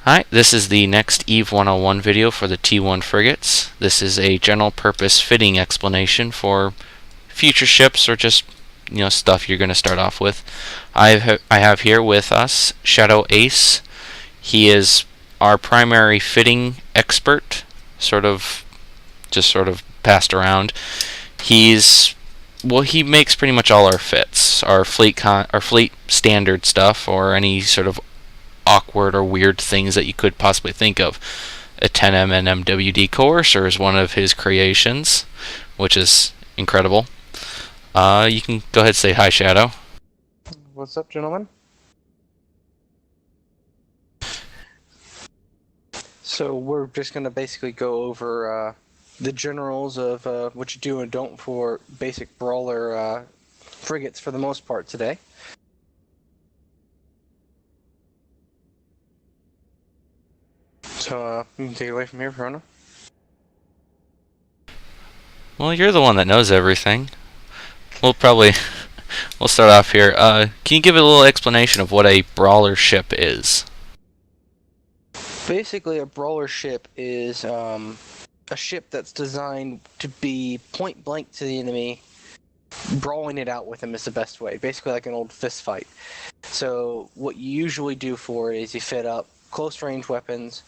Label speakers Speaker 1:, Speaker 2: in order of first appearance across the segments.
Speaker 1: Hi, this is the next EVE 101 video for the T1 frigates. This is a general purpose fitting explanation for future ships or just stuff you're going to start off with. I have here with us Shadow Ace. He is our primary fitting expert, sort of passed around. He makes pretty much all our fits, our fleet standard stuff, or any sort of awkward or weird things that you could possibly think of. A 10M and MWD courser is one of his creations, which is incredible. You can go ahead and say hi, Shadow.
Speaker 2: What's up, gentlemen? So we're just going to basically go over the generals of what you do and don't for basic brawler frigates for the most part today. So you can take it away from here, Verona.
Speaker 1: Well, you're the one that knows everything. We'll start off here. Can you give a little explanation of what a brawler ship is?
Speaker 2: Basically, a brawler ship is a ship that's designed to be point blank to the enemy. Brawling it out with them is the best way. Basically, like an old fist fight. So what you usually do for it is you fit up close range weapons,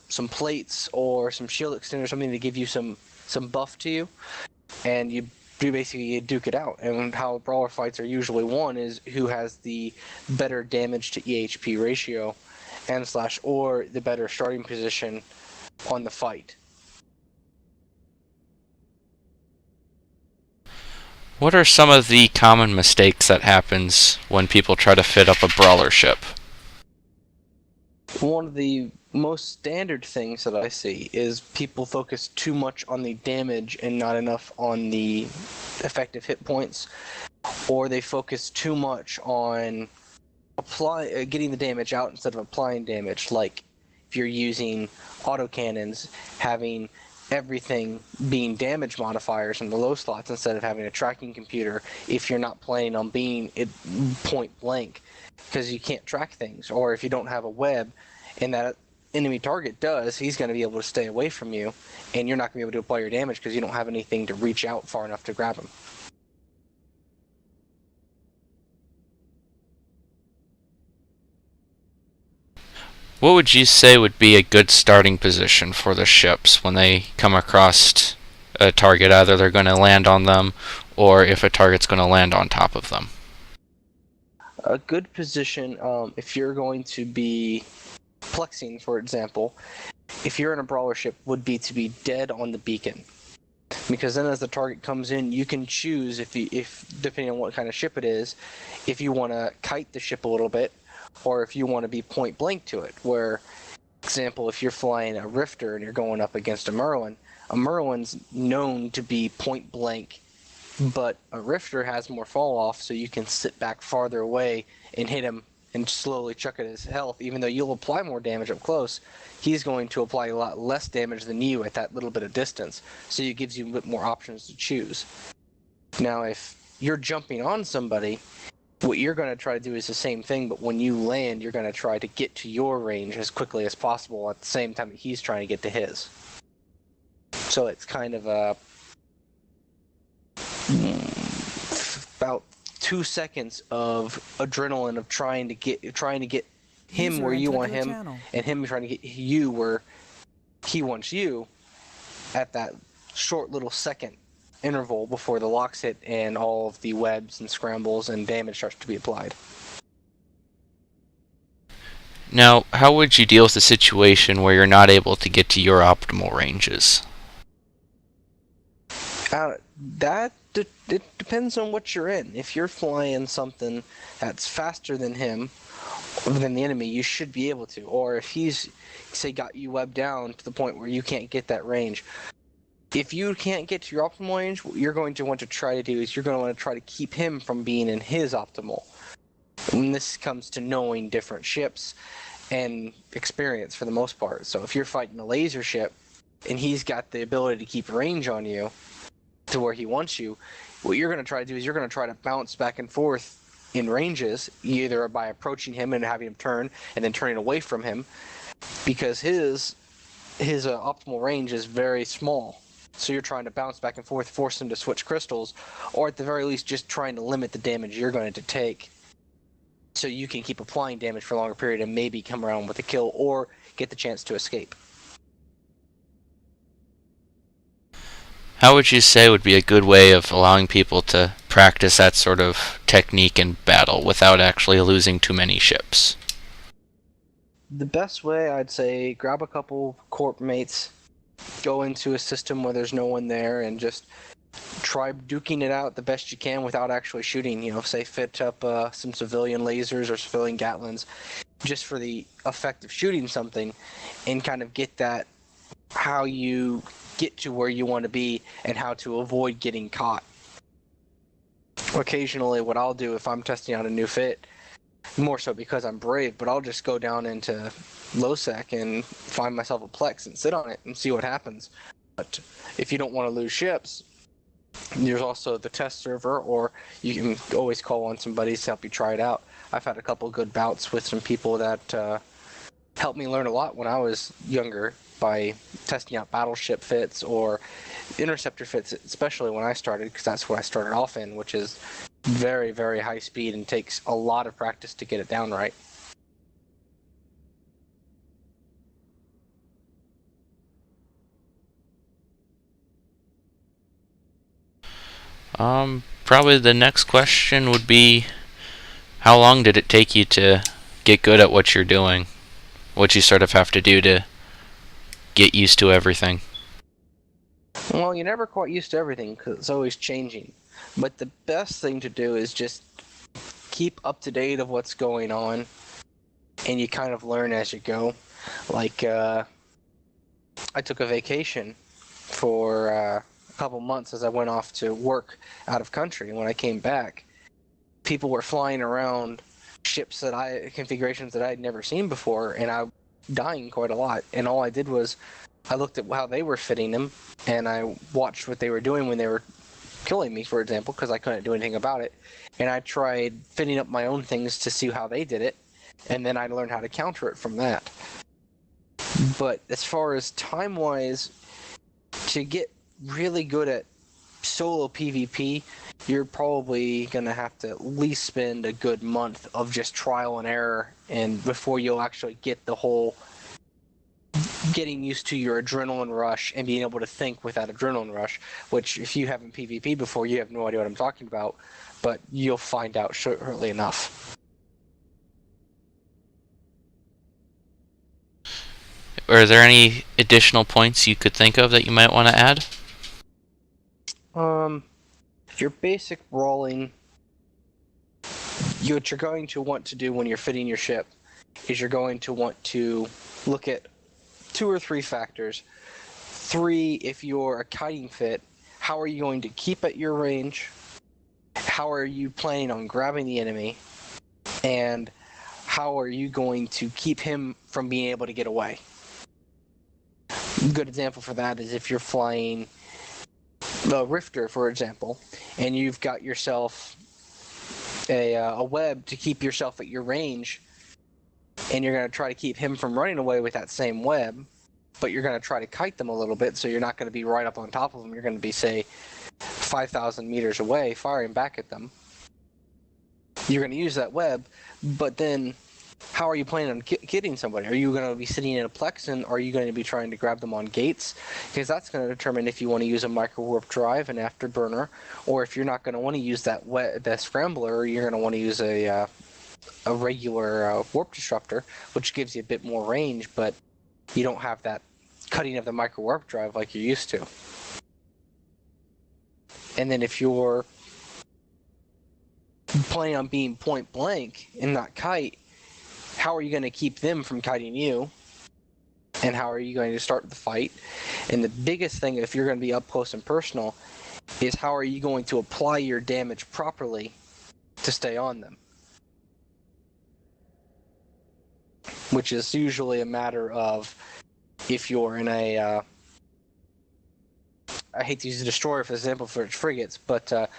Speaker 2: some plates or some shield extender, something to give you some buff to you, and you duke it out. And how brawler fights are usually won is who has the better damage to EHP ratio and / or the better starting position on the fight.
Speaker 1: What are some of the common mistakes that happens when people try to fit up a brawler ship?
Speaker 2: One of the most standard things that I see is people focus too much on the damage and not enough on the effective hit points, or they focus too much on getting the damage out instead of applying damage. Like if you're using autocannons, having everything being damage modifiers in the low slots instead of having a tracking computer if you're not planning on being it point blank, because you can't track things. Or if you don't have a web and that enemy target does, he's going to be able to stay away from you, and you're not going to be able to apply your damage because you don't have anything to reach out far enough to grab him.
Speaker 1: What would you say would be a good starting position for the ships when they come across a target? Either they're going to land on them, or if a target's going to land on top of them.
Speaker 2: A good position, if you're going to be plexing, for example, if you're in a brawler ship, would be to be dead on the beacon. Because then as the target comes in, you can choose, if depending on what kind of ship it is, if you want to kite the ship a little bit, or if you want to be point blank to it. Where, example, if you're flying a Rifter and you're going up against a Merlin's known to be point blank, but a Rifter has more fall off, so you can sit back farther away and hit him and slowly chuck at his health. Even though you'll apply more damage up close, he's going to apply a lot less damage than you at that little bit of distance, so it gives you a bit more options to choose. Now, if you're jumping on somebody, what you're going to try to do is the same thing, but when you land, you're going to try to get to your range as quickly as possible at the same time that he's trying to get to his. So it's kind of about 2 seconds of adrenaline of trying to get him where you want him, and him trying to get you where he wants you at that short little second interval before the locks hit and all of the webs and scrambles and damage starts to be applied.
Speaker 1: Now, how would you deal with a situation where you're not able to get to your optimal ranges?
Speaker 2: It depends on what you're in. If you're flying something that's faster than the enemy, you should be able to. Or if he's, say, got you webbed down to the point where you can't get that range. If you can't get to your optimal range, what you're going to want to try to do is you're going to want to try to keep him from being in his optimal. And this comes to knowing different ships and experience for the most part. So if you're fighting a laser ship and he's got the ability to keep range on you to where he wants you, what you're going to try to do is you're going to try to bounce back and forth in ranges, either by approaching him and having him turn and then turning away from him, because his optimal range is very small. So you're trying to bounce back and forth, force him to switch crystals, or at the very least just trying to limit the damage you're going to take so you can keep applying damage for a longer period and maybe come around with a kill or get the chance to escape.
Speaker 1: How would you say would be a good way of allowing people to practice that sort of technique in battle without actually losing too many ships?
Speaker 2: The best way, I'd say, grab a couple corp mates, go into a system where there's no one there, and just try duking it out the best you can without actually shooting. You know, say fit up some civilian lasers or civilian Gatlins just for the effect of shooting something, and kind of get that, how you get to where you want to be and how to avoid getting caught. Occasionally what I'll do if I'm testing out a new fit, more so because I'm brave, but I'll just go down into LowSec and find myself a Plex and sit on it and see what happens. But if you don't want to lose ships, there's also the test server, or you can always call on some buddies to help you try it out. I've had a couple good bouts with some people that helped me learn a lot when I was younger by testing out battleship fits or interceptor fits, especially when I started, because that's what I started off in, which is very, very high speed and takes a lot of practice to get it down right.
Speaker 1: Probably the next question would be, how long did it take you to get good at what you're doing? What you sort of have to do to get used to everything?
Speaker 2: Well, you're never quite used to everything because it's always changing. But the best thing to do is just keep up to date of what's going on, and you kind of learn as you go. Like, I took a vacation for a couple months as I went off to work out of country, and when I came back, people were flying around ships configurations that I had never seen before, and I was dying quite a lot. And all I did was I looked at how they were fitting them, and I watched what they were doing when they were killing me, for example, because I couldn't do anything about it. And I tried fitting up my own things to see how they did it, and then I learned how to counter it from that. But as far as time-wise, to get really good at solo PvP, you're probably going to have to at least spend a good month of just trial and error, and before you'll actually get the whole getting used to your adrenaline rush and being able to think with that adrenaline rush, which if you haven't PvP before, you have no idea what I'm talking about, but you'll find out shortly enough.
Speaker 1: Are there any additional points you could think of that you might want to add?
Speaker 2: Your basic brawling, what you're going to want to do when you're fitting your ship is you're going to want to look at 2 or 3 factors. 3, if you're a kiting fit, how are you going to keep at your range? How are you planning on grabbing the enemy? And how are you going to keep him from being able to get away? A good example for that is if you're flying the Rifter, for example, and you've got yourself a web to keep yourself at your range, and you're going to try to keep him from running away with that same web, but you're going to try to kite them a little bit, so you're not going to be right up on top of them. You're going to be, say, 5,000 meters away, firing back at them. You're going to use that web, but then how are you planning on getting somebody? Are you going to be sitting in a Plex, and are you going to be trying to grab them on gates? Because that's going to determine if you want to use a micro warp drive, an afterburner, or if you're not going to want to use that scrambler, you're going to want to use a regular warp disruptor, which gives you a bit more range, but you don't have that cutting of the micro warp drive like you're used to. And then if you're planning on being point blank and not kite, how are you going to keep them from kiting you? And how are you going to start the fight? And the biggest thing, if you're going to be up close and personal, is how are you going to apply your damage properly to stay on them? Which is usually a matter of, if you're in a I hate to use a destroyer for example for its frigates, but a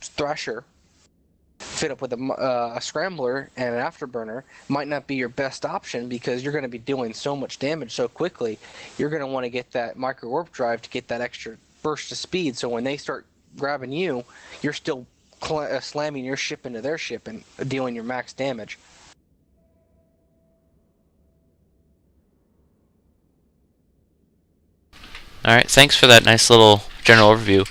Speaker 2: Thrasher fit up with a scrambler and an afterburner might not be your best option because you're going to be doing so much damage so quickly. You're going to want to get that micro warp drive to get that extra burst of speed, so when they start grabbing you, you're still slamming your ship into their ship and dealing your max damage.
Speaker 1: Alright, thanks for that nice little general overview.